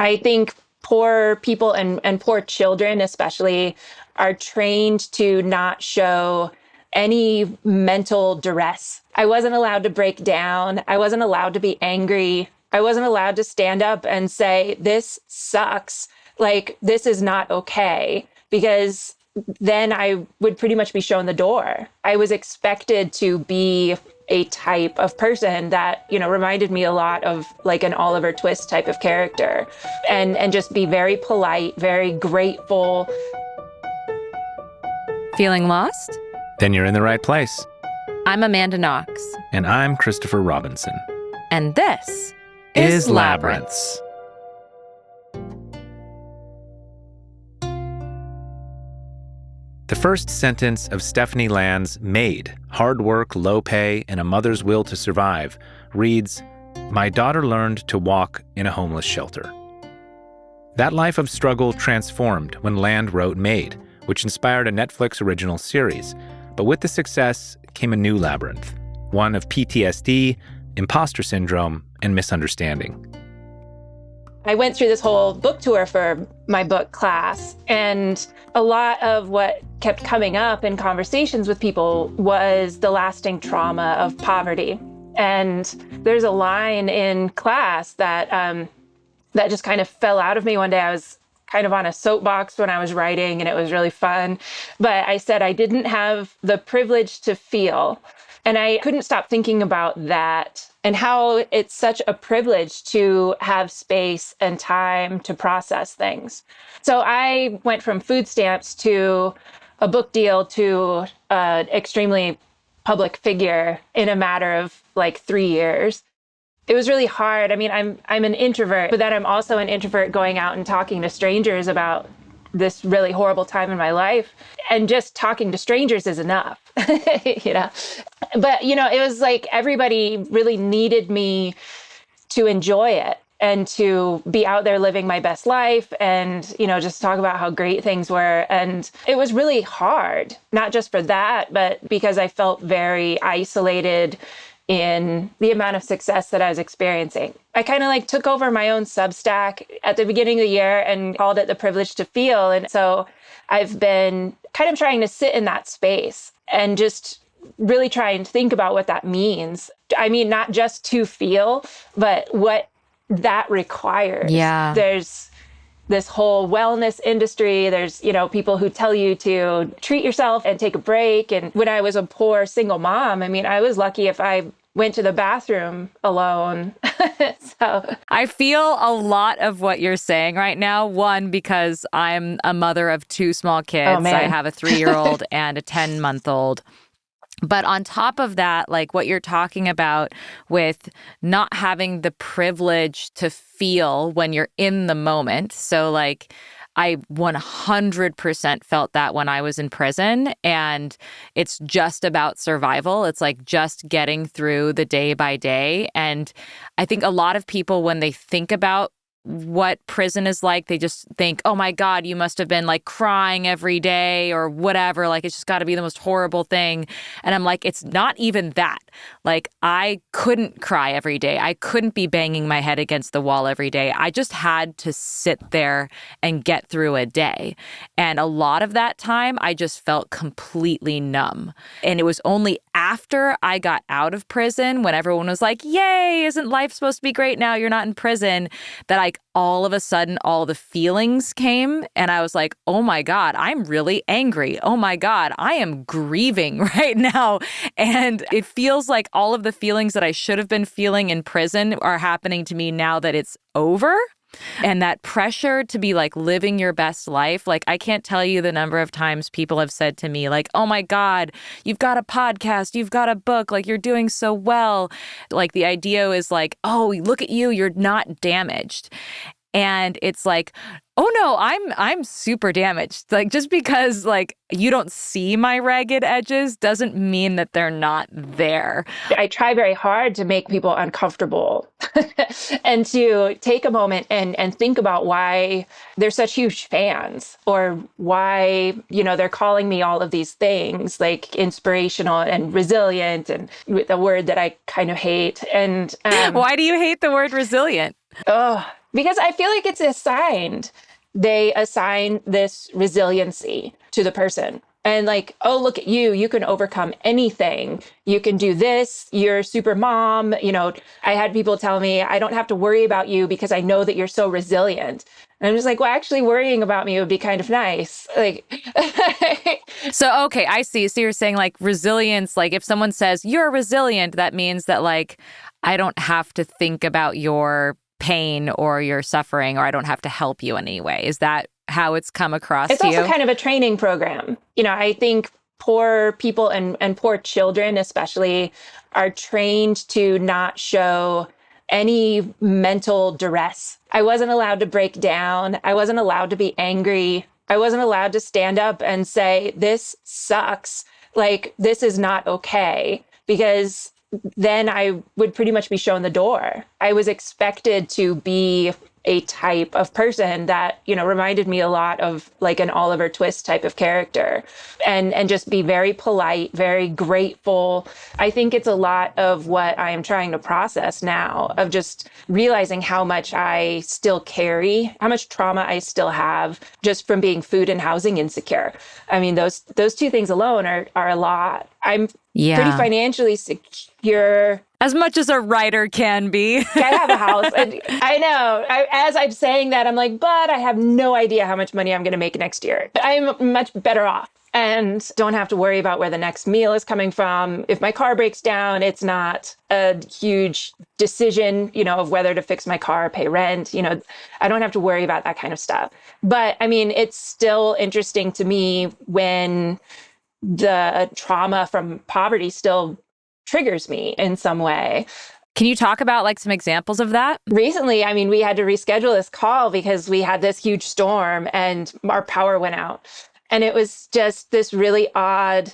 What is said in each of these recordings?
I think poor people and poor children especially are trained to not show any mental duress. I wasn't allowed to break down. I wasn't allowed to be angry. I wasn't allowed to stand up and say, this sucks. Like, this is not okay, because then I would pretty much be shown the door. I was expected to be a type of person that, reminded me a lot of like an Oliver Twist type of character, and just be very polite, very grateful. Feeling lost? Then you're in the right place. I'm Amanda Knox. And I'm Christopher Robinson. And this is Labyrinths. The first sentence of Stephanie Land's Maid, Hard Work, Low Pay, and a Mother's Will to Survive reads, "My daughter learned to walk in a homeless shelter." That life of struggle transformed when Land wrote Maid, which inspired a Netflix original series. But with the success came a new labyrinth, one of PTSD, imposter syndrome, and misunderstanding. I went through this whole book tour for my book class, and a lot of what kept coming up in conversations with people was the lasting trauma of poverty. And there's a line in class that that just kind of fell out of me one day. I was kind of on a soapbox when I was writing, and it was really fun. But I said I didn't have the privilege to feel. And I couldn't stop thinking about that and how it's such a privilege to have space and time to process things. So I went from food stamps to a book deal to an extremely public figure in a matter of like 3 years. It was really hard. I mean, I'm an introvert, but then I'm also an introvert going out and talking to strangers about this really horrible time in my life. And just talking to strangers is enough, But, it was like everybody really needed me to enjoy it and to be out there living my best life and, just talk about how great things were. And it was really hard, not just for that, but because I felt very isolated in the amount of success that I was experiencing. I kind of took over my own Substack at the beginning of the year and called it The Privilege to Feel. And so I've been kind of trying to sit in that space and just really try and think about what that means. I mean, not just to feel, but what that requires. Yeah. There's this whole wellness industry. There's, people who tell you to treat yourself and take a break. And when I was a poor single mom, I mean, I was lucky if I went to the bathroom alone. So I feel a lot of what you're saying right now. One, because I'm a mother of 2 small kids. Oh, man. I have a 3-year-old and a 10-month-old. But on top of that, like what you're talking about with not having the privilege to feel when you're in the moment. So like I 100% felt that when I was in prison, and it's just about survival. It's like just getting through the day by day. And I think a lot of people, when they think about what prison is like, they just think, oh my God, you must have been like crying every day or whatever. Like, it's just got to be the most horrible thing. And I'm like, it's not even that. Like, I couldn't cry every day. I couldn't be banging my head against the wall every day. I just had to sit there and get through a day. And a lot of that time, I just felt completely numb. And it was only after I got out of prison, when everyone was like, yay, isn't life supposed to be great now? You're not in prison, that I all of a sudden, all the feelings came, and I was like, oh my God, I'm really angry. Oh my God, I am grieving right now. And it feels like all of the feelings that I should have been feeling in prison are happening to me now that it's over. And that pressure to be like living your best life, like I can't tell you the number of times people have said to me like, oh my God, you've got a podcast, you've got a book, like you're doing so well. Like the idea is like, oh, look at you, you're not damaged. And it's like, oh no, I'm super damaged. Like just because like you don't see my ragged edges doesn't mean that they're not there. I try very hard to make people uncomfortable and to take a moment and think about why they're such huge fans, or why, they're calling me all of these things like inspirational and resilient, and the word that I kind of hate. And why do you hate the word resilient? Oh, Because I feel like it's assigned. They assign this resiliency to the person. And like, oh, look at you. You can overcome anything. You can do this. You're super mom. I had people tell me, I don't have to worry about you because I know that you're so resilient. And I'm just like, well, actually worrying about me would be kind of nice. Like, So, okay, I see. So you're saying like resilience, like if someone says you're resilient, that means that like, I don't have to think about your pain or your suffering, or I don't have to help you in any way. Is that how it's come across it's to you? also kind of a training program. I think poor people and poor children especially are trained to not show any mental duress. I wasn't allowed to break down. I wasn't allowed to be angry. I wasn't allowed to stand up and say, this sucks. Like, this is not okay. Because then I would pretty much be shown the door. I was expected to be a type of person that, reminded me a lot of like an Oliver Twist type of character, and just be very polite, very grateful. I think it's a lot of what I am trying to process now, of just realizing how much I still carry, how much trauma I still have just from being food and housing insecure. I mean, those two things alone are a lot. I'm pretty financially secure. As much as a writer can be. I have a house. And I know. As I'm saying that, I'm like, but I have no idea how much money I'm going to make next year. I'm much better off and don't have to worry about where the next meal is coming from. If my car breaks down, it's not a huge decision, of whether to fix my car, pay rent. I don't have to worry about that kind of stuff. But I mean, it's still interesting to me when the trauma from poverty still triggers me in some way. Can you talk about like some examples of that? Recently, I mean, we had to reschedule this call because we had this huge storm and our power went out. And it was just this really odd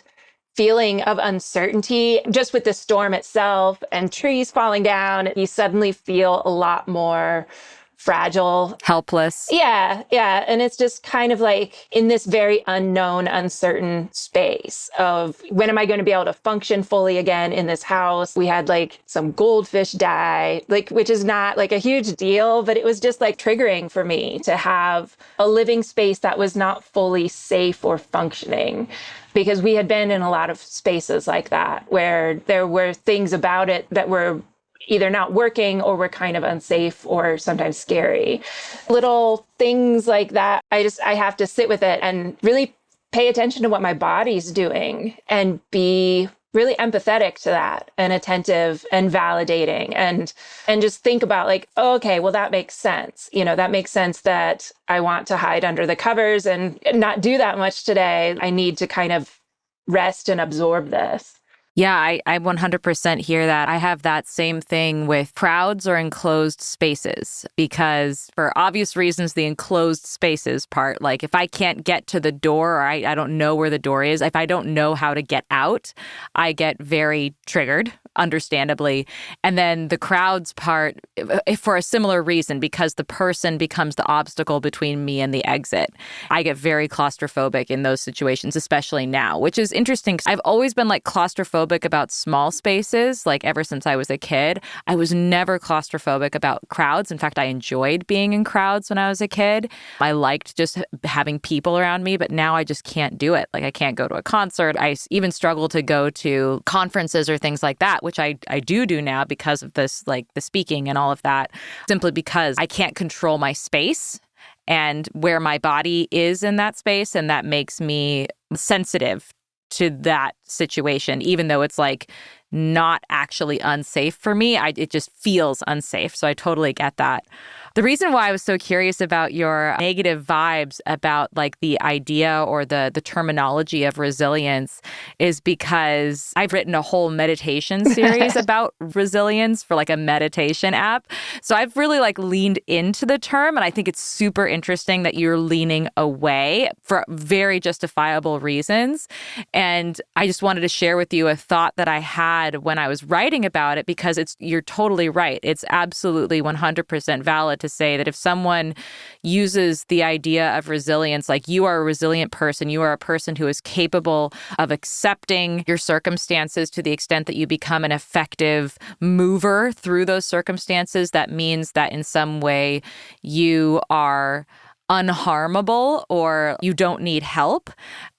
feeling of uncertainty just with the storm itself and trees falling down. You suddenly feel a lot more fragile, helpless. Yeah. And it's just kind of like in this very unknown, uncertain space of when am I going to be able to function fully again in this house? We had like some goldfish die, which is not like a huge deal, but it was just like triggering for me to have a living space that was not fully safe or functioning. Because we had been in a lot of spaces like that where there were things about it that were either not working or were kind of unsafe or sometimes scary. Little things like that. I have to sit with it and really pay attention to what my body's doing and be really empathetic to that and attentive and validating and just think about like, oh, okay, well, that makes sense. That makes sense that I want to hide under the covers and not do that much today. I need to kind of rest and absorb this. Yeah, I 100% hear that. I have that same thing with crowds or enclosed spaces because for obvious reasons, the enclosed spaces part, like if I can't get to the door or I don't know where the door is, if I don't know how to get out, I get very triggered, understandably. And then the crowds part, if for a similar reason, because the person becomes the obstacle between me and the exit. I get very claustrophobic in those situations, especially now, which is interesting because I've always been like claustrophobic about small spaces, like ever since I was a kid. I was never claustrophobic about crowds. In fact, I enjoyed being in crowds when I was a kid. I liked just having people around me, but now I just can't do it. Like I can't go to a concert. I even struggle to go to conferences or things like that, which I do now because of this, like the speaking and all of that, simply because I can't control my space and where my body is in that space. And that makes me sensitive to that situation, even though it's like not actually unsafe for me. It just feels unsafe. So I totally get that. The reason why I was so curious about your negative vibes about like the idea or the terminology of resilience is because I've written a whole meditation series about resilience for like a meditation app. So I've really like leaned into the term, and I think it's super interesting that you're leaning away for very justifiable reasons. And I just wanted to share with you a thought that I had when I was writing about it, because you're totally right. It's absolutely 100% valid to say that if someone uses the idea of resilience, like you are a resilient person, you are a person who is capable of accepting your circumstances to the extent that you become an effective mover through those circumstances, that means that in some way you are unharmable or you don't need help.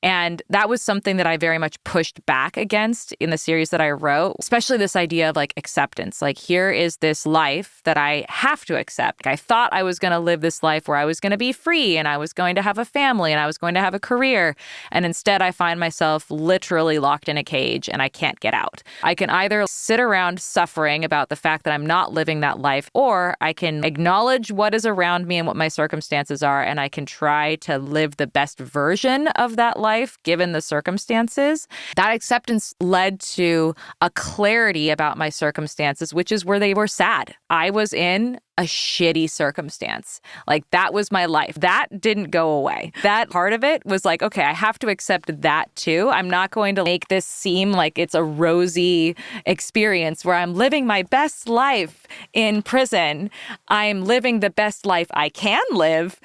And that was something that I very much pushed back against in the series that I wrote, especially this idea of like acceptance. Like, here is this life that I have to accept. I thought I was going to live this life where I was going to be free and I was going to have a family and I was going to have a career. And instead I find myself literally locked in a cage and I can't get out. I can either sit around suffering about the fact that I'm not living that life, or I can acknowledge what is around me and what my circumstances are, and I can try to live the best version of that life given the circumstances. That acceptance led to a clarity about my circumstances, which is where they were sad. I was in a shitty circumstance. Like, that was my life. That didn't go away. That part of it was like, okay, I have to accept that too. I'm not going to make this seem like it's a rosy experience where I'm living my best life in prison. I'm living the best life I can live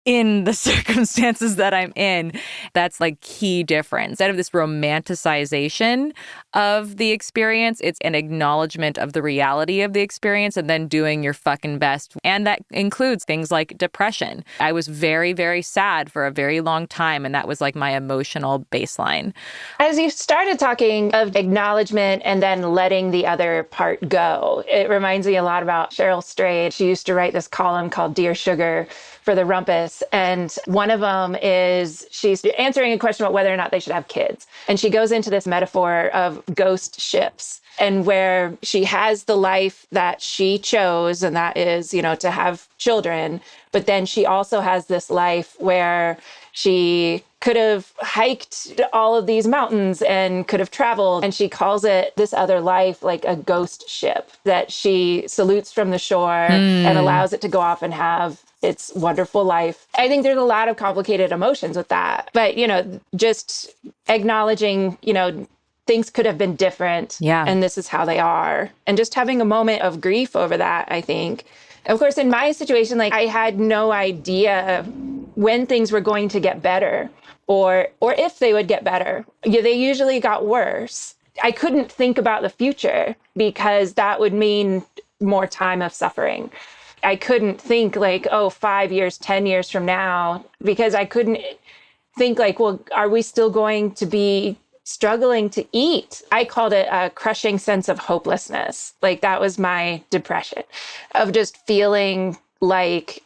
in the circumstances that I'm in. That's like key difference. Instead of this romanticization of the experience, it's an acknowledgement of the reality of the experience and then doing your fucking best. And that includes things like depression. I was very, very sad for a very long time, and that was like my emotional baseline. As you started talking of acknowledgement and then letting the other part go, it reminds me a lot about Cheryl Strayed. She used to write this column called Dear Sugar for the Rumpus. And one of them is she's answering a question about whether or not they should have kids. And she goes into this metaphor of ghost ships, and where she has the life that she chose, and that is, to have children. But then she also has this life where she could have hiked all of these mountains and could have traveled. And she calls it, this other life, like a ghost ship that she salutes from the shore and allows it to go off and have its wonderful life. I think there's a lot of complicated emotions with that. But, just acknowledging, things could have been different. Yeah. And this is how they are. And just having a moment of grief over that, I think. Of course, in my situation, like, I had no idea when things were going to get better or if they would get better. They usually got worse. I couldn't think about the future because that would mean more time of suffering. I couldn't think like, 5 years, 10 years from now, because I couldn't think like, well, are we still going to be struggling to eat? I called it a crushing sense of hopelessness. Like, that was my depression, of just feeling like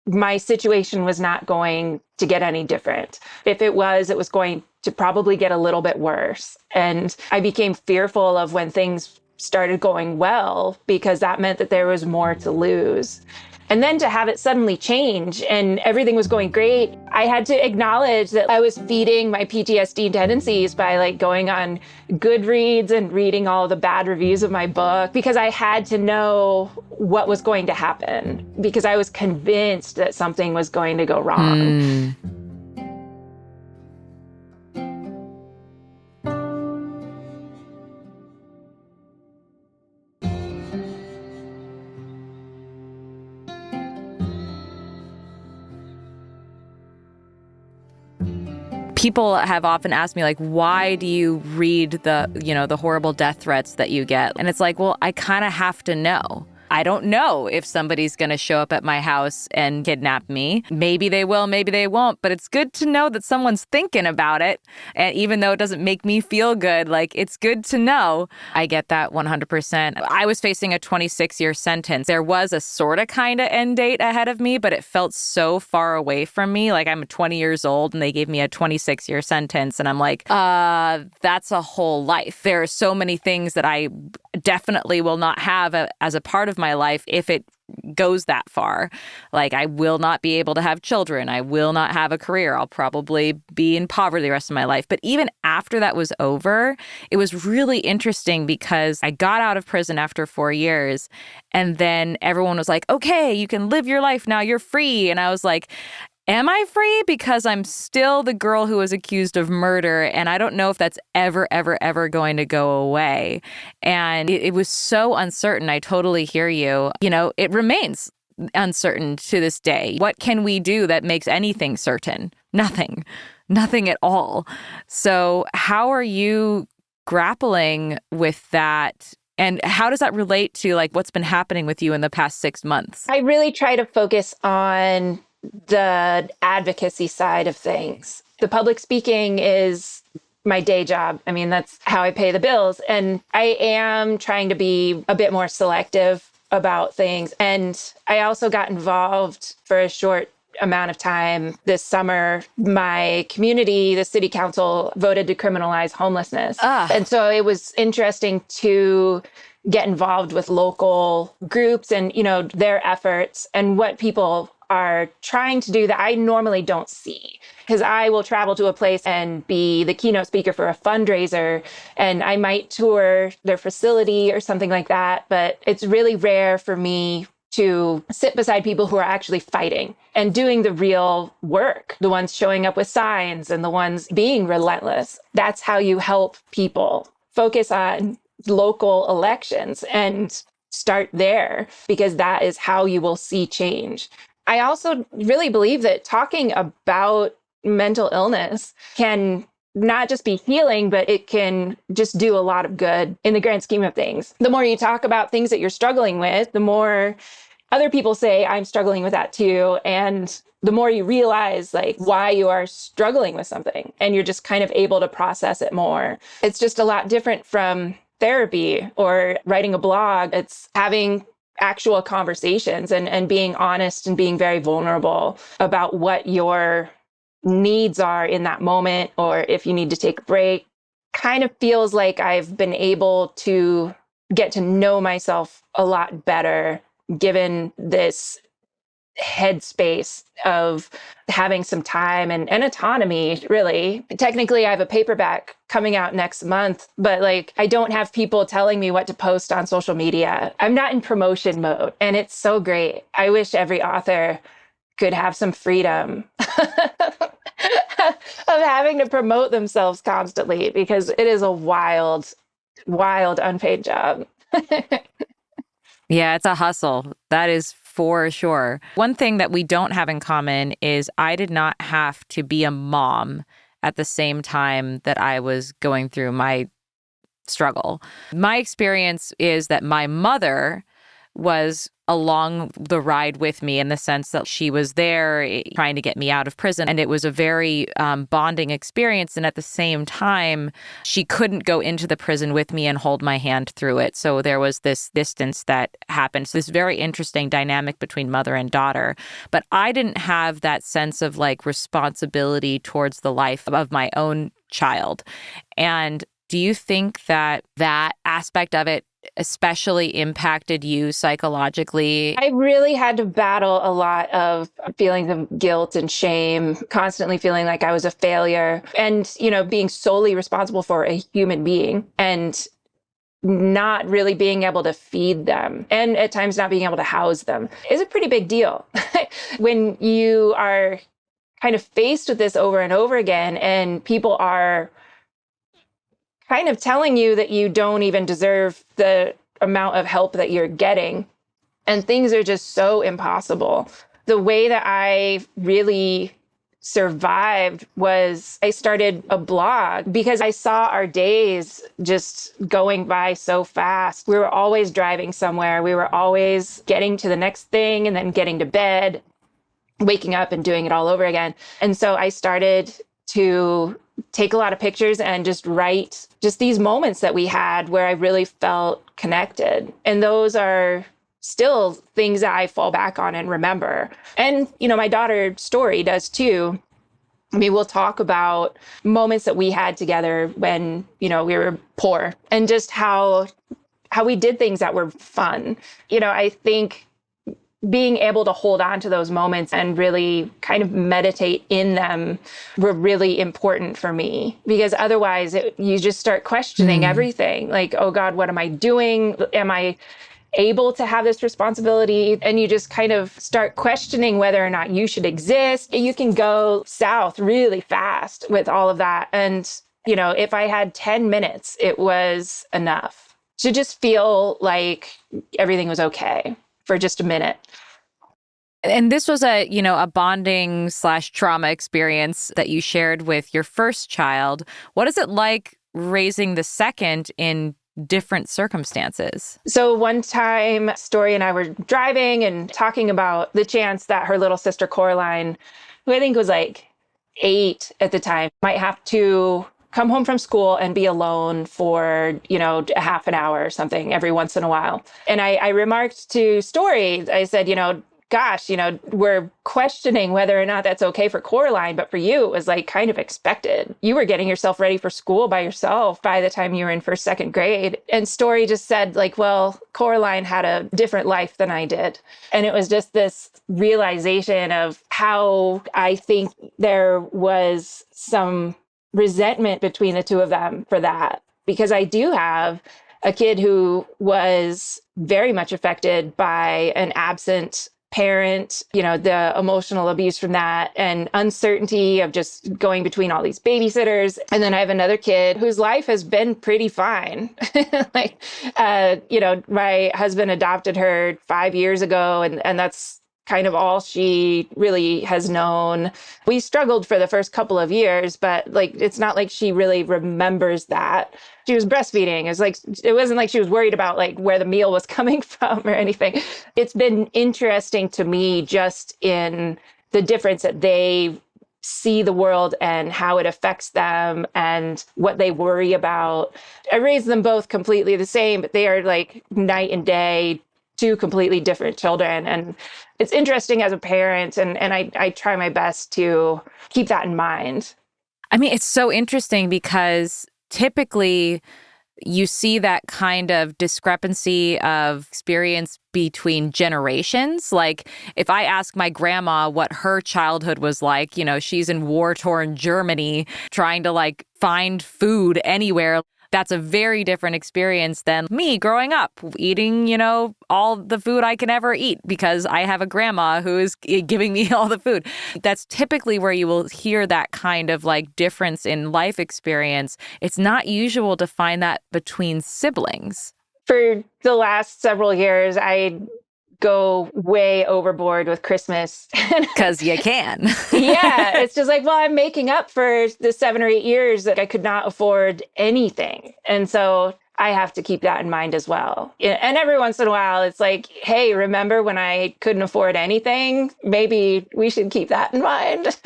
my situation was not going to get any different. If it was going to probably get a little bit worse. And I became fearful of when things started going well, because that meant that there was more to lose. And then to have it suddenly change and everything was going great, I had to acknowledge that I was feeding my PTSD tendencies by like going on Goodreads and reading all the bad reviews of my book, because I had to know what was going to happen, because I was convinced that something was going to go wrong. People have often asked me, like, why do you read the horrible death threats that you get? And it's like, well, I kind of have to know. I don't know if somebody's going to show up at my house and kidnap me. Maybe they will, maybe they won't. But it's good to know that someone's thinking about it. And even though it doesn't make me feel good, like, it's good to know. I get that 100%. I was facing a 26-year sentence. There was a sort of kind of end date ahead of me, but it felt so far away from me. Like, I'm 20 years old and they gave me a 26-year sentence. And I'm like, that's a whole life. There are so many things that I definitely will not have as a part of my life if it goes that far. Like, I will not be able to have children. I will not have a career. I'll probably be in poverty the rest of my life. But even after that was over, it was really interesting because I got out of prison after 4 years, and then everyone was like, okay, you can live your life now. You're free. And I was like, am I free? Because I'm still the girl who was accused of murder, and I don't know if that's ever, ever, ever going to go away. And it was so uncertain. I totally hear you. It remains uncertain to this day. What can we do that makes anything certain? Nothing. Nothing at all. So how are you grappling with that? And how does that relate to like what's been happening with you in the past 6 months? I really try to focus on the advocacy side of things. The public speaking is my day job. I mean, that's how I pay the bills. And I am trying to be a bit more selective about things. And I also got involved for a short amount of time this summer. My community, the city council, voted to criminalize homelessness. And so it was interesting to get involved with local groups and, their efforts and what people are trying to do that I normally don't see. Because I will travel to a place and be the keynote speaker for a fundraiser, and I might tour their facility or something like that. But it's really rare for me to sit beside people who are actually fighting and doing the real work, the ones showing up with signs and the ones being relentless. That's how you help people. Focus on local elections and start there, because that is how you will see change. I also really believe that talking about mental illness can not just be healing, but it can just do a lot of good in the grand scheme of things. The more you talk about things that you're struggling with, the more other people say, I'm struggling with that too. And the more you realize like why you are struggling with something, and you're just kind of able to process it more. It's just a lot different from therapy or writing a blog. It's having actual conversations and being honest and being very vulnerable about what your needs are in that moment, or if you need to take a break. Kind of feels like I've been able to get to know myself a lot better given this headspace of having some time and autonomy, really. Technically, I have a paperback coming out next month, but like I don't have people telling me what to post on social media. I'm not in promotion mode, and it's so great. I wish every author could have some freedom of having to promote themselves constantly, because it is a wild, wild unpaid job. Yeah, it's a hustle. That is for sure. One thing that we don't have in common is I did not have to be a mom at the same time that I was going through my struggle. My experience is that my mother was along the ride with me in the sense that she was there trying to get me out of prison. And it was a very bonding experience. And at the same time, she couldn't go into the prison with me and hold my hand through it. So there was this distance that happened. So this very interesting dynamic between mother and daughter. But I didn't have that sense of like responsibility towards the life of my own child. And do you think that that aspect of it especially impacted you psychologically? I really had to battle a lot of feelings of guilt and shame, constantly feeling like I was a failure, and, being solely responsible for a human being and not really being able to feed them, and at times not being able to house them is a pretty big deal. When you are kind of faced with this over and over again, and people are kind of telling you that you don't even deserve the amount of help that you're getting, and things are just so impossible. The way that I really survived was I started a blog because I saw our days just going by so fast. We were always driving somewhere. We were always getting to the next thing and then getting to bed, waking up and doing it all over again. And so I started to take a lot of pictures and just write just these moments that we had where I really felt connected. And those are still things that I fall back on and remember. And, my daughter's story does too. I mean, we'll talk about moments that we had together when, we were poor, and just how we did things that were fun. I think being able to hold on to those moments and really kind of meditate in them were really important for me, because otherwise you just start questioning everything. Like, oh God, what am I doing? Am I able to have this responsibility? And you just kind of start questioning whether or not you should exist. You can go south really fast with all of that. And, if I had 10 minutes, it was enough to just feel like everything was okay for just a minute. And this was a bonding / trauma experience that you shared with your first child. What is it like raising the second in different circumstances? So one time, Story and I were driving and talking about the chance that her little sister Coraline, who I think was like 8 at the time, might have to come home from school and be alone for, a half an hour or something every once in a while. And I remarked to Story, I said, gosh, we're questioning whether or not that's okay for Coraline, but for you, it was like kind of expected. You were getting yourself ready for school by yourself by the time you were in first, second grade. And Story just said like, well, Coraline had a different life than I did. And it was just this realization of how I think there was some resentment between the two of them for that, because I do have a kid who was very much affected by an absent parent, the emotional abuse from that and uncertainty of just going between all these babysitters. And then I have another kid whose life has been pretty fine. My husband adopted her 5 years ago, and that's kind of all she really has known. We struggled for the first couple of years, but it's not like she really remembers that. She was breastfeeding. It wasn't like she was worried about where the meal was coming from or anything. It's been interesting to me just in the difference that they see the world and how it affects them and what they worry about. I raised them both completely the same, but they are like night and day, two completely different children. And it's interesting as a parent, and I try my best to keep that in mind. I mean, it's so interesting because typically you see that kind of discrepancy of experience between generations. Like if I ask my grandma what her childhood was like, she's in war-torn Germany trying to find food anywhere. That's a very different experience than me growing up eating, all the food I can ever eat because I have a grandma who is giving me all the food. That's typically where you will hear that kind of difference in life experience. It's not usual to find that between siblings. For the last several years, I go way overboard with Christmas. Because you can. Yeah, it's just I'm making up for the 7 or 8 years that I could not afford anything. And so I have to keep that in mind as well. And every once in a while, it's like, hey, remember when I couldn't afford anything? Maybe we should keep that in mind.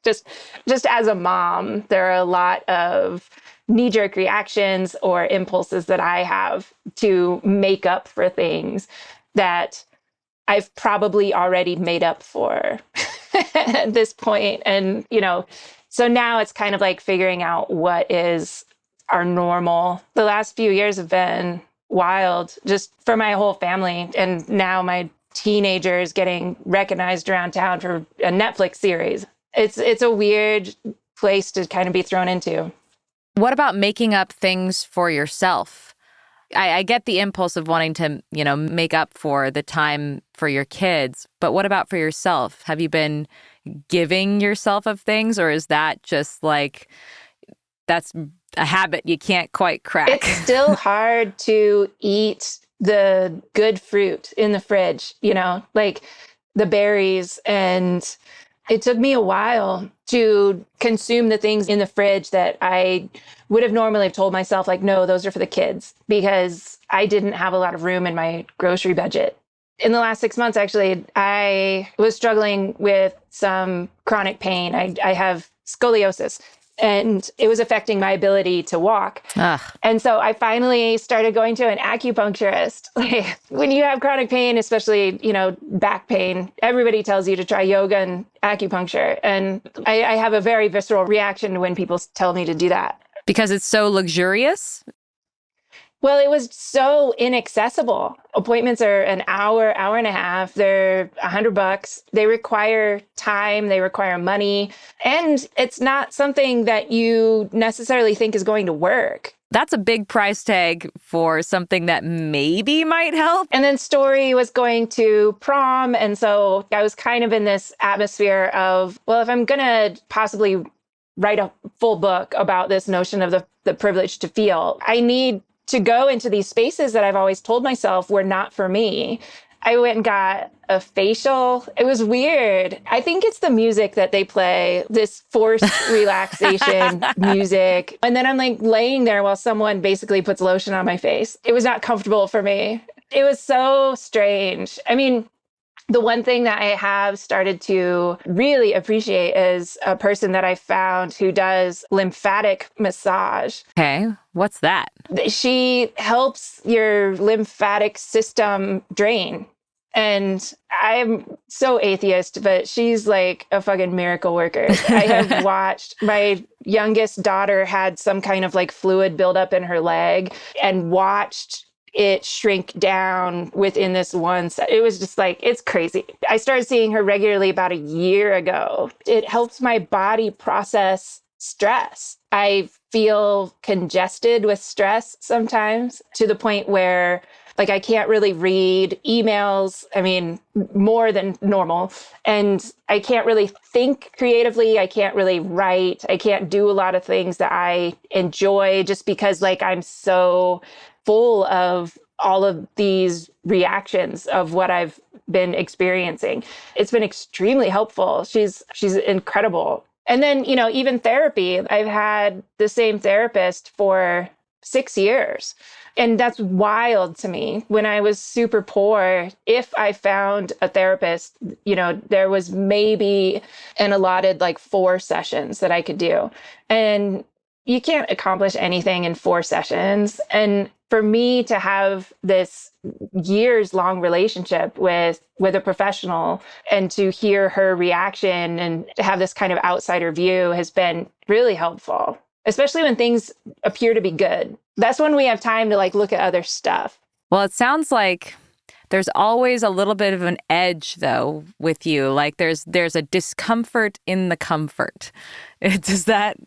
Just as a mom, there are a lot of knee-jerk reactions or impulses that I have to make up for things that I've probably already made up for at this point. And, so now it's kind of figuring out what is our normal. The last few years have been wild just for my whole family. And now my teenagers getting recognized around town for a Netflix series. It's a weird place to kind of be thrown into. What about making up things for yourself? I get the impulse of wanting to, make up for the time for your kids, but what about for yourself? Have you been giving yourself of things, or is that just that's a habit you can't quite crack? It's still hard to eat the good fruit in the fridge, the berries. And it took me a while to consume the things in the fridge that I would have normally have told myself, no, those are for the kids, because I didn't have a lot of room in my grocery budget. In the last 6 months, actually, I was struggling with some chronic pain. I have scoliosis, and it was affecting my ability to walk. Ugh. And so I finally started going to an acupuncturist. When you have chronic pain, especially, back pain, everybody tells you to try yoga and acupuncture. And I have a very visceral reaction when people tell me to do that. Because it's so luxurious? Well, it was so inaccessible. Appointments are an hour and a half. They're $100. They require time. They require money. And it's not something that you necessarily think is going to work. That's a big price tag for something that maybe might help. And then Story was going to prom. And so I was kind of in this atmosphere of, well, if I'm going to possibly write a full book about this notion of the privilege to feel, I need to go into these spaces that I've always told myself were not for me. I went and got a facial. It was weird. I think it's the music that they play, this forced relaxation music. And then I'm like laying there while someone basically puts lotion on my face. It was not comfortable for me. It was so strange. I mean, the one thing that I have started to really appreciate is a person that I found who does lymphatic massage. Okay, what's that? She helps your lymphatic system drain. And I'm so atheist, but she's like a fucking miracle worker. I have watched my youngest daughter had some kind of like fluid buildup in her leg and watched it shrink down within this one set. It was just like, it's crazy. I started seeing her regularly about a year ago. It helps my body process stress. I feel congested with stress sometimes to the point where like I can't really read emails. I mean, more than normal. And I can't really think creatively. I can't really write. I can't do a lot of things that I enjoy just because like I'm so full of all of these reactions of what I've been experiencing. It's been extremely helpful. She's incredible. And then, you know, even therapy, I've had the same therapist for 6 years. And that's wild to me. When I was super poor, if I found a therapist, you know, there was maybe an allotted like 4 sessions that I could do. And you can't accomplish anything in 4 sessions. And for me to have this years-long relationship with a professional and to hear her reaction and to have this kind of outsider view has been really helpful, especially when things appear to be good. That's when we have time to like look at other stuff. Well, it sounds like there's always a little bit of an edge, though, with you. Like there's a discomfort in the comfort. Does that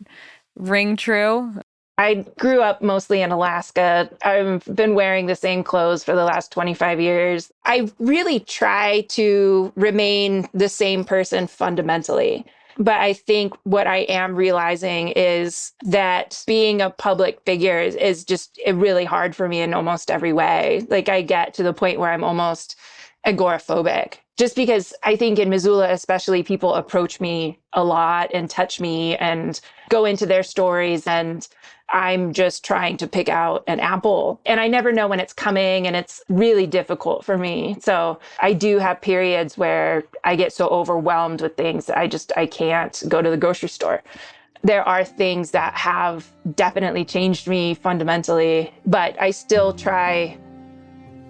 ring true? I grew up mostly in Alaska. I've been wearing the same clothes for the last 25 years. I really try to remain the same person fundamentally. But I think what I am realizing is that being a public figure is just really hard for me in almost every way. Like I get to the point where I'm almost agoraphobic. Just because I think in Missoula, especially, people approach me a lot and touch me and go into their stories. And I'm just trying to pick out an apple. And I never know when it's coming. And it's really difficult for me. So I do have periods where I get so overwhelmed with things that I can't go to the grocery store. There are things that have definitely changed me fundamentally, but I still try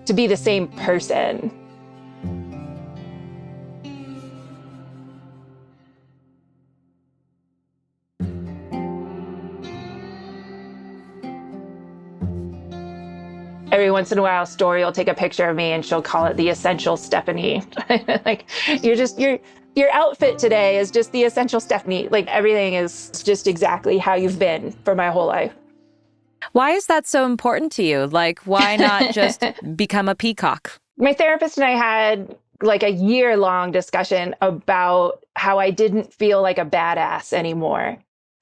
to be the same person. Every once in a while, Story will take a picture of me and she'll call it the essential Stephanie. Like, your outfit today is just the essential Stephanie. Like everything is just exactly how you've been for my whole life. Why is that so important to you? Like, why not just become a peacock? My therapist and I had like a year-long discussion about how I didn't feel like a badass anymore.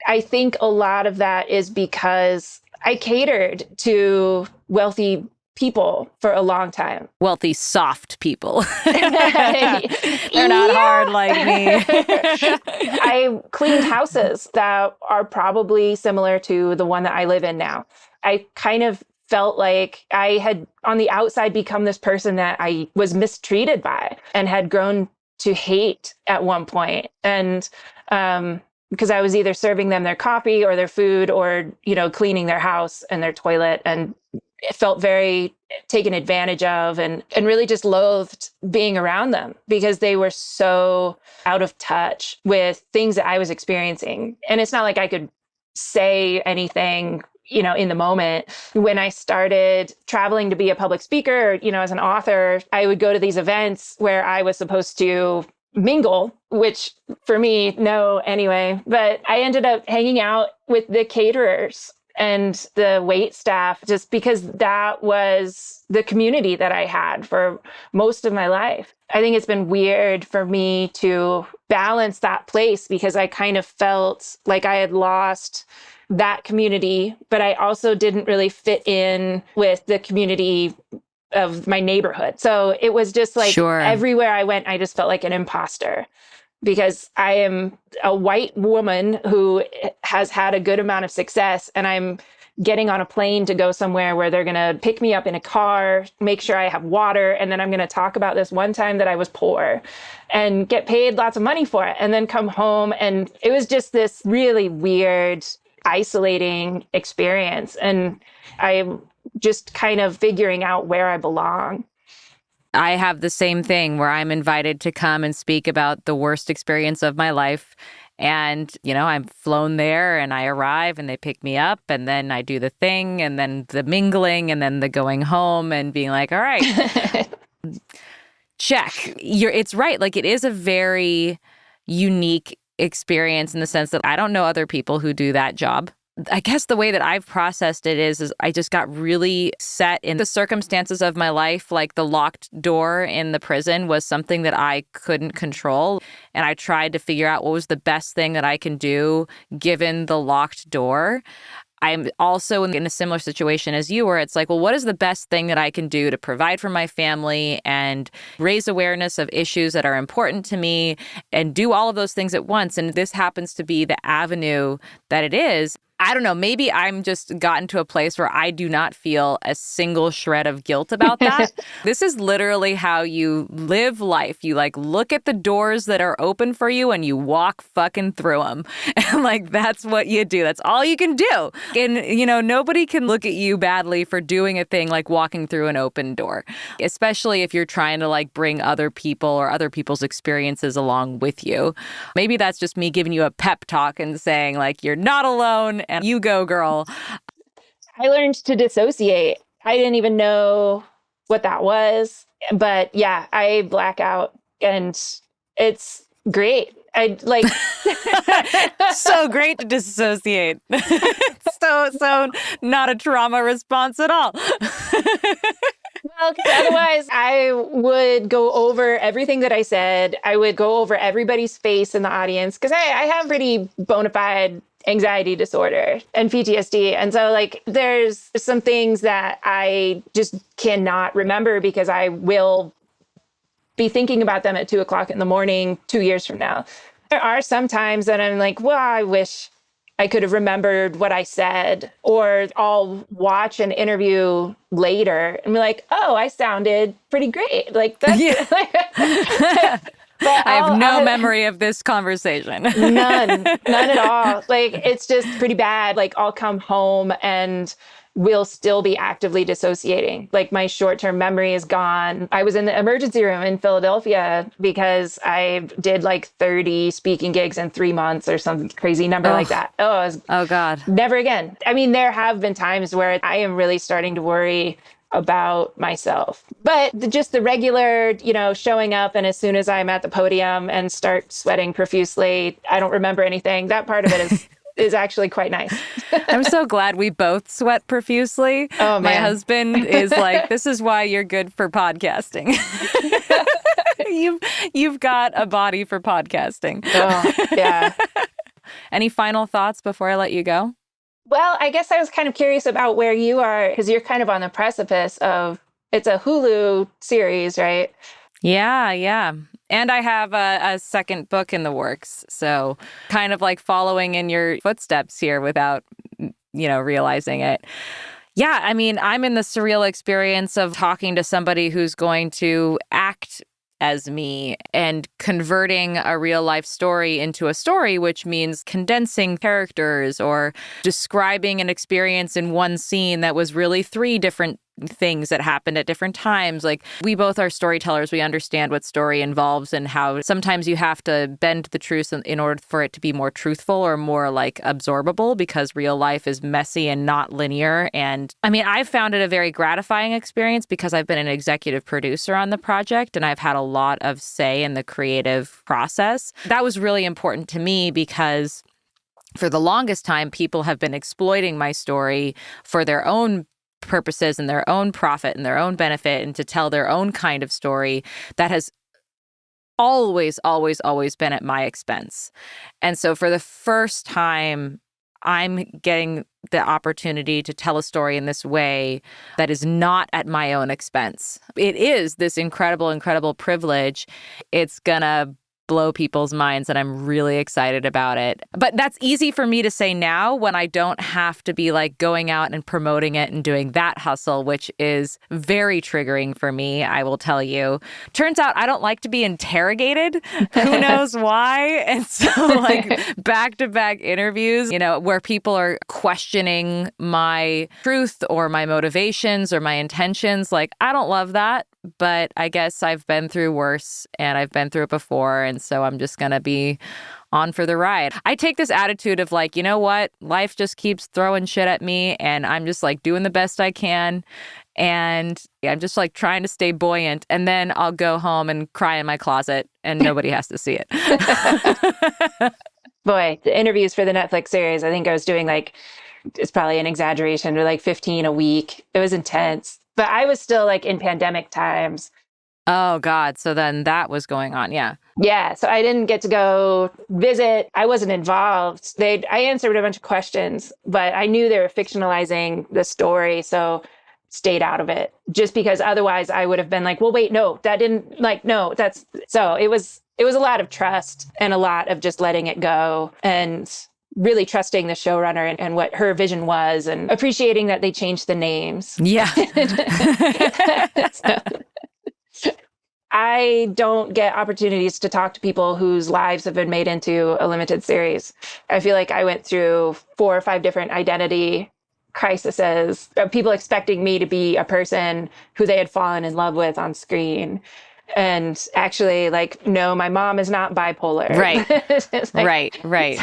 I think a lot of that is because I catered to wealthy people for a long time. Wealthy, soft people. They're not hard like me. I cleaned houses that are probably similar to the one that I live in now. I kind of felt like I had on the outside become this person that I was mistreated by and had grown to hate at one point. And because I was either serving them their coffee or their food or, you know, cleaning their house and their toilet, and it felt very taken advantage of and really just loathed being around them because they were so out of touch with things that I was experiencing. And it's not like I could say anything, you know, in the moment. When I started traveling to be a public speaker, you know, as an author, I would go to these events where I was supposed to mingle, which for me, no, anyway. But I ended up hanging out with the caterers and the wait staff just because that was the community that I had for most of my life. I think it's been weird for me to balance that place because I kind of felt like I had lost that community, but I also didn't really fit in with the community of my neighborhood. So it was just like Sure. everywhere I went, I just felt like an imposter because I am a white woman who has had a good amount of success, and I'm getting on a plane to go somewhere where they're going to pick me up in a car, make sure I have water, and then I'm going to talk about this one time that I was poor and get paid lots of money for it, and then come home. And it was just this really weird, isolating experience. And I'm just kind of figuring out where I belong. I have the same thing where I'm invited to come and speak about the worst experience of my life. And, I'm flown there and I arrive and they pick me up and then I do the thing and then the mingling and then the going home and being like, all right, check. It's right. Like, it is a very unique experience in the sense that I don't know other people who do that job. I guess the way that I've processed it is I just got really set in the circumstances of my life. Like, the locked door in the prison was something that I couldn't control. And I tried to figure out what was the best thing that I can do given the locked door. I'm also in a similar situation as you, where it's like, well, what is the best thing that I can do to provide for my family and raise awareness of issues that are important to me and do all of those things at once? And this happens to be the avenue that it is. I don't know, maybe I'm just gotten to a place where I do not feel a single shred of guilt about that. This is literally how you live life. You look at the doors that are open for you and you walk fucking through them. And that's what you do. That's all you can do. And, nobody can look at you badly for doing a thing like walking through an open door, especially if you're trying to bring other people or other people's experiences along with you. Maybe that's just me giving you a pep talk and saying you're not alone. And you go, girl. I learned to dissociate. I didn't even know what that was. But yeah, I black out and it's great. So great to dissociate. so not a trauma response at all. Well, because otherwise I would go over everything that I said. I would go over everybody's face in the audience because I have pretty bona fide anxiety disorder and PTSD. And so there's some things that I just cannot remember because I will be thinking about them at 2:00 in the morning, 2 years from now. There are some times that I'm like, well, I wish I could have remembered what I said, or I'll watch an interview later and be like, oh, I sounded pretty great. That's yeah. I have no memory of this conversation. None at all. It's just pretty bad. I'll come home and will still be actively dissociating. My short-term memory is gone. I was in the emergency room in Philadelphia because I did 30 speaking gigs in 3 months or some crazy number like that. Oh God. Never again. I mean, there have been times where I am really starting to worry about myself. But just the regular, showing up and as soon as I'm at the podium and start sweating profusely, I don't remember anything. That part of it is actually quite nice. I'm so glad we both sweat profusely. Oh, man. My husband is this is why you're good for podcasting. You've got a body for podcasting. Oh, yeah. Any final thoughts before I let you go? Well, I guess I was kind of curious about where you are, because you're kind of on the precipice of, it's a Hulu series, right? Yeah. And I have a second book in the works. So kind of following in your footsteps here without, realizing it. Yeah, I mean, I'm in the surreal experience of talking to somebody who's going to act as me and converting a real life story into a story, which means condensing characters or describing an experience in one scene that was really 3 different things that happened at different times. We both are storytellers. We understand what story involves and how sometimes you have to bend the truth in order for it to be more truthful or more absorbable, because real life is messy and not linear. And I mean, I've found it a very gratifying experience because I've been an executive producer on the project and I've had a lot of say in the creative process. That was really important to me because for the longest time, people have been exploiting my story for their own purposes and their own profit and their own benefit and to tell their own kind of story that has always been at my expense. And so for the first time, I'm getting the opportunity to tell a story in this way that is not at my own expense. It is this incredible, incredible privilege. It's gonna blow people's minds, and I'm really excited about it. But that's easy for me to say now when I don't have to be like going out and promoting it and doing that hustle, which is very triggering for me, I will tell you. Turns out I don't like to be interrogated. Who knows why? And so like back-to-back interviews, where people are questioning my truth or my motivations or my intentions, like I don't love that. But I guess I've been through worse and I've been through it before. And so I'm just going to be on for the ride. I take this attitude of like, you know what? Life just keeps throwing shit at me and I'm just like doing the best I can. And I'm just like trying to stay buoyant. And then I'll go home and cry in my closet and nobody has to see it. Boy, the interviews for the Netflix series, I think I was doing it's probably an exaggeration, but like 15 a week. It was intense. But I was still like in pandemic times. Oh, God. So then that was going on. Yeah. Yeah. So I didn't get to go visit. I wasn't involved. I answered a bunch of questions, but I knew they were fictionalizing the story. So stayed out of it just because otherwise I would have been like, well, wait, no, that didn't so it was a lot of trust and a lot of just letting it go and really trusting the showrunner and what her vision was and appreciating that they changed the names. Yeah. I don't get opportunities to talk to people whose lives have been made into a limited series. I feel like I went through 4 or 5 different identity crises of people expecting me to be a person who they had fallen in love with on screen. And actually, no, my mom is not bipolar. Right. Right.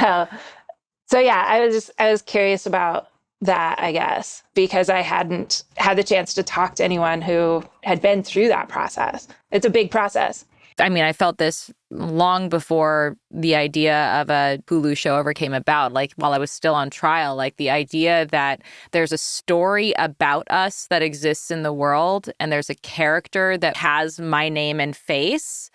So yeah, I was curious about that, I guess, because I hadn't had the chance to talk to anyone who had been through that process. It's a big process. I mean, I felt this long before the idea of a Hulu show ever came about, like while I was still on trial, like the idea that there's a story about us that exists in the world and there's a character that has my name and face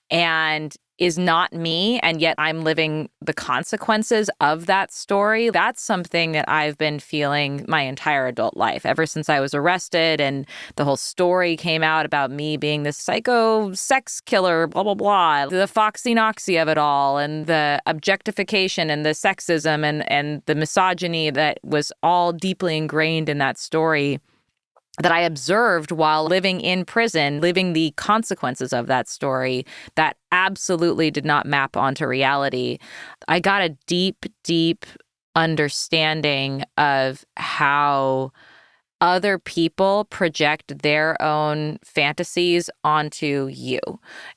and is not me, and yet I'm living the consequences of that story. That's something that I've been feeling my entire adult life, ever since I was arrested and the whole story came out about me being this psycho sex killer, blah, blah, blah. The foxy noxy of it all and the objectification and the sexism and the misogyny that was all deeply ingrained in that story that I observed while living in prison, living the consequences of that story that absolutely did not map onto reality. I got a deep, deep understanding of how other people project their own fantasies onto you.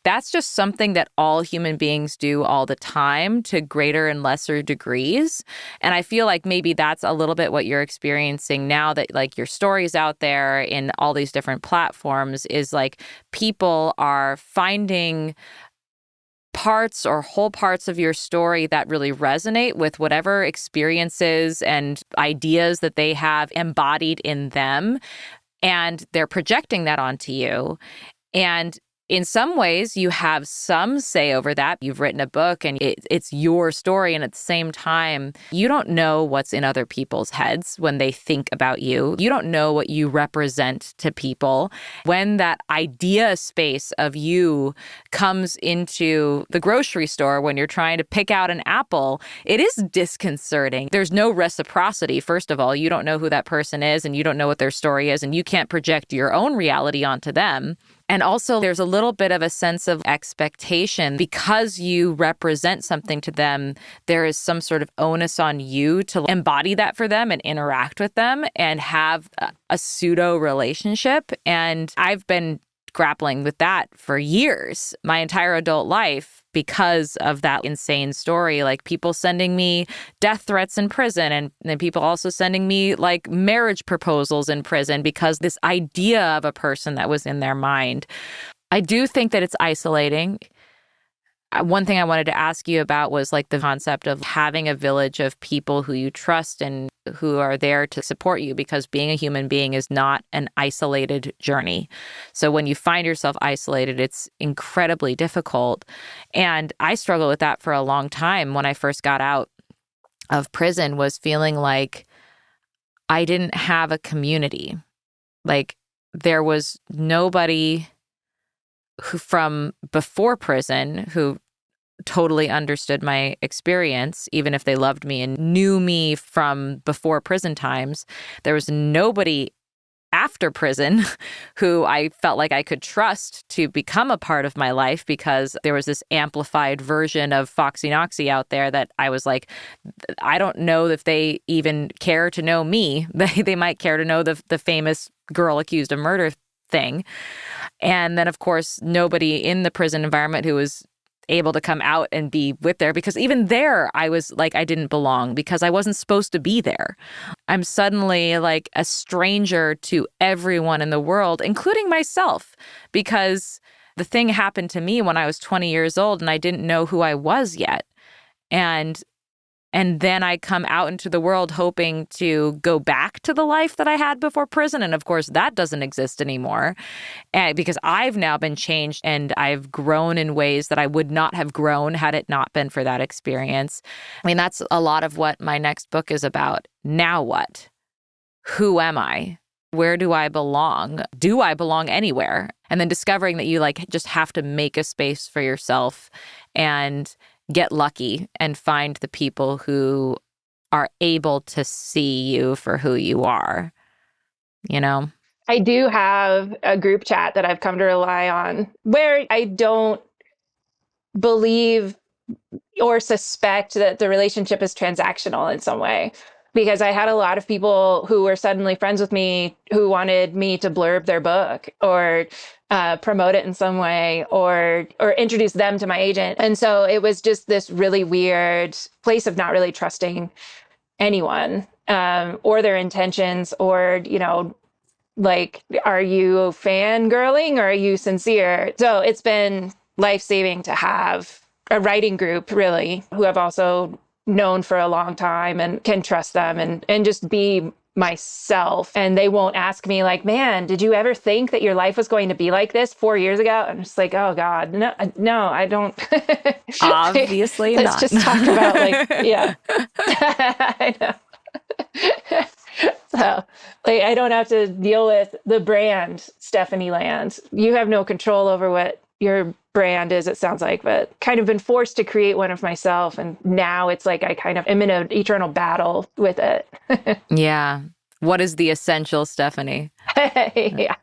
That's just something that all human beings do all the time to greater and lesser degrees. And I feel like maybe that's a little bit what you're experiencing now that like your story's out there in all these different platforms is like people are finding parts or whole parts of your story that really resonate with whatever experiences and ideas that they have embodied in them. And they're projecting that onto you. And in some ways, you have some say over that. You've written a book and it's your story. And at the same time, you don't know what's in other people's heads when they think about you. You don't know what you represent to people. When that idea space of you comes into the grocery store when you're trying to pick out an apple, it is disconcerting. There's no reciprocity. First of all, you don't know who that person is and you don't know what their story is and you can't project your own reality onto them. And also, there's a little bit of a sense of expectation because you represent something to them. There is some sort of onus on you to embody that for them and interact with them and have a pseudo relationship. And I've been grappling with that for years, my entire adult life, because of that insane story. Like people sending me death threats in prison and then people also sending me like marriage proposals in prison because this idea of a person that was in their mind. I do think that it's isolating. One thing I wanted to ask you about was like the concept of having a village of people who you trust and who are there to support you, because being a human being is not an isolated journey. So when you find yourself isolated, it's incredibly difficult. And I struggled with that for a long time when I first got out. of prison was feeling like I didn't have a community. Like there was nobody who from before prison who totally understood my experience, even if they loved me and knew me from before prison times. There was nobody after prison who I felt like I could trust to become a part of my life, because there was this amplified version of Foxy Noxy out there that I was like, I don't know if they even care to know me. They might care to know the famous girl accused of murder thing. And then, of course, nobody in the prison environment who was able to come out and be with there, because even there I was like, I didn't belong because I wasn't supposed to be there. I'm suddenly like a stranger to everyone in the world, including myself, because the thing happened to me when I was 20 years old and I didn't know who I was yet. And then I come out into the world hoping to go back to the life that I had before prison. And of course, that doesn't exist anymore, because I've now been changed and I've grown in ways that I would not have grown had it not been for that experience. I mean, that's a lot of what my next book is about. Now what? Who am I? Where do I belong? Do I belong anywhere? And then discovering that you like just have to make a space for yourself and get lucky and find the people who are able to see you for who you are, you know? I do have a group chat that I've come to rely on where I don't believe or suspect that the relationship is transactional in some way. Because I had a lot of people who were suddenly friends with me who wanted me to blurb their book or promote it in some way or introduce them to my agent. And so it was just this really weird place of not really trusting anyone or their intentions or, you know, like, are you fangirling or are you sincere? So it's been life-saving to have a writing group, really, who I've also known for a long time and can trust them and just be myself. And they won't ask me like, man, did you ever think that your life was going to be like this 4 years ago? I'm just like, oh God, no, I don't. Obviously not. Let's just talk about like, yeah. I know. So like, I don't have to deal with the brand Stephanie Land. You have no control over what your brand is, it sounds like, but kind of been forced to create one of myself. And now it's like I kind of am in an eternal battle with it. Yeah. What is the essential Stephanie? Yeah.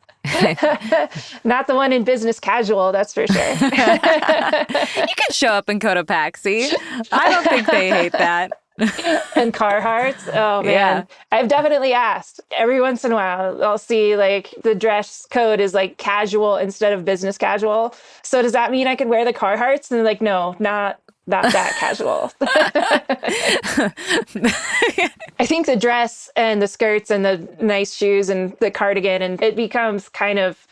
Not the one in business casual, that's for sure. You can show up in Cotopaxi. I don't think they hate that. And Carhartts. Oh man. Yeah. I've definitely asked. Every once in a while, I'll see like the dress code is like casual instead of business casual. So does that mean I can wear the Carhartts? And they're like, no, not that casual. I think the dress and the skirts and the nice shoes and the cardigan, and it becomes kind of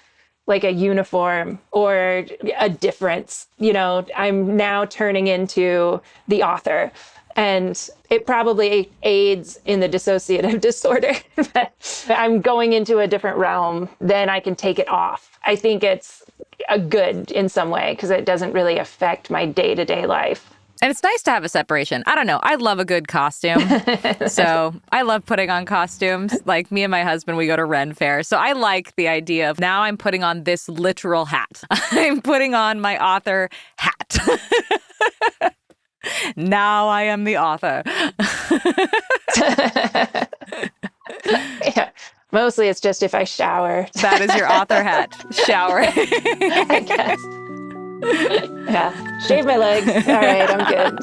like a uniform or a difference. You know, I'm now turning into the author. And it probably aids in the dissociative disorder. But I'm going into a different realm, then I can take it off. I think it's a good in some way because it doesn't really affect my day-to-day life. And it's nice to have a separation. I don't know. I love a good costume. So I love putting on costumes. Like me and my husband, we go to Ren Fair. So I like the idea of now I'm putting on this literal hat. I'm putting on my author hat. Now I am the author. Yeah. Mostly it's just if I shower. That is your author hat. Shower. I guess. Yeah. Shave my legs. All right, I'm good.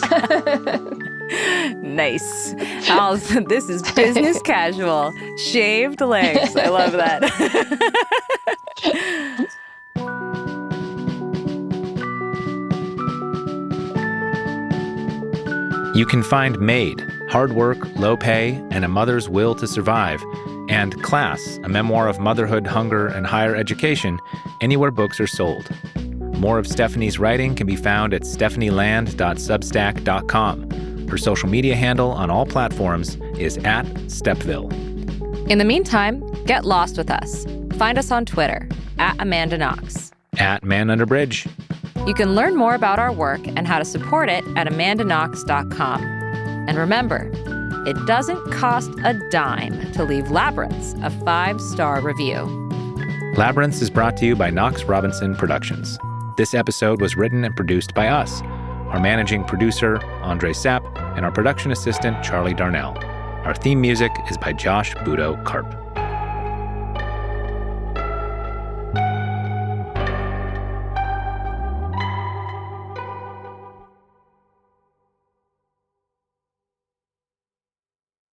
Nice. This is business casual. Shaved legs. I love that. You can find Maid, Hard Work, Low Pay, and a Mother's Will to Survive, and Class, a memoir of motherhood, hunger, and higher education, anywhere books are sold. More of Stephanie's writing can be found at stephanieland.substack.com. Her social media handle on all platforms is @Stepville. In the meantime, get lost with us. Find us on Twitter, @Amanda Knox. @ManUnderBridge. You can learn more about our work and how to support it at amandaknox.com. And remember, it doesn't cost a dime to leave Labyrinth a 5-star review. Labyrinth is brought to you by Knox Robinson Productions. This episode was written and produced by us, our managing producer, Andre Sapp, and our production assistant, Charlie Darnell. Our theme music is by Josh Budo Karp.